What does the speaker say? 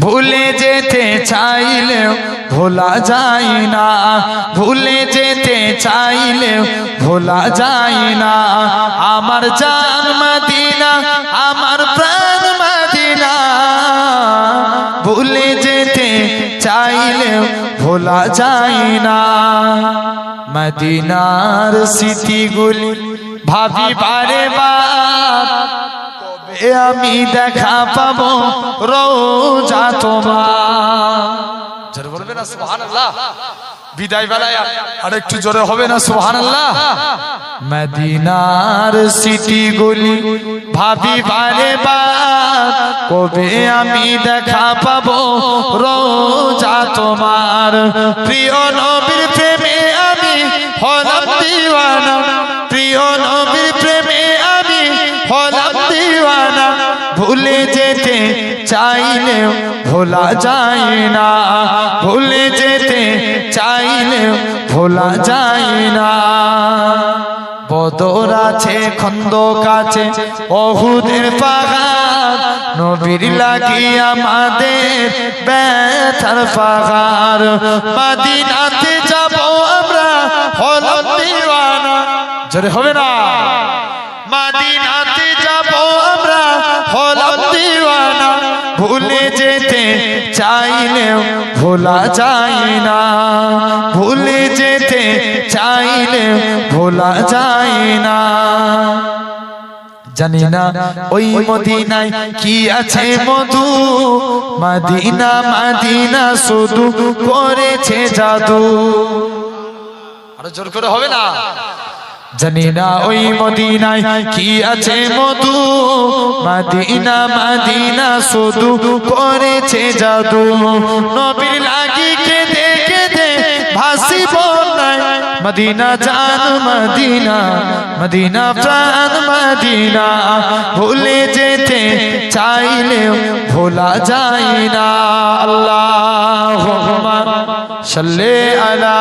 ভুলে যেতে চাইলেও ভোলা যায় না, ভুলে যেতে চাইলেও ভোলা যায় না। আমার জান মদিনা, আমার প্রাণ মদিনা, ভুলে যেতে চাইলেও ভোলা যায় না। মদিনার স্মৃতিগুলি ভাবি বারে বার, কবে আমি দেখা পাবো রোজা তোমার। জোরে বলবে না সুবহানাল্লাহ? বিদায় বেলায় আর একটু জোরে হবে না সুবহানাল্লাহ? মদিনার স্মৃতিগুলি ভাবি বারে বার, কবে আমি দেখা পাবো রোজা তোমার। প্রিয় নবীর প্রেমে আমি হলাম দিওয়ানা, প্রিয় নবীর প্রেমে আমি হলাম দিওয়ানা। ভুলে যেতে চাইলেও ভোলা যায় না, ভুলে যেতে চাইলেও ভোলা যায় না। বদর আছে, খন্দক আছে, উহুদের পাহাড়, নবীর লাগি আমাদের ব্যথার পাহাড়। মদিনাতে যাব আমরা হলাম দিওয়ানা, জোরে হবে না? মদিনাতে যাব আমরা হলাম দিওয়ানা। ভুলে যেতে চাইলেও ভোলা যায় না, ভুলে যেতে চাইলেও ভোলা যায় না। জানি না ওই মদিনায় কি আছে মধু, মদিনা মদিনা শুধু করেছে জাদু। আরো জোর করে হবে না? জানি না ওই মদিনায় কি আছে মধু, মদিনা মদিনা শুধু করেছে জাদু। নবীর লাগি কেঁদে কেঁদে ভাসি বন্যায়, মদিনা জান মদিনা, মদিনা প্রাণ মদিনা। ভুলে যেতে চাইলেও ভোলা যায় না। আল্লাহুম্মা সাল্লি আলা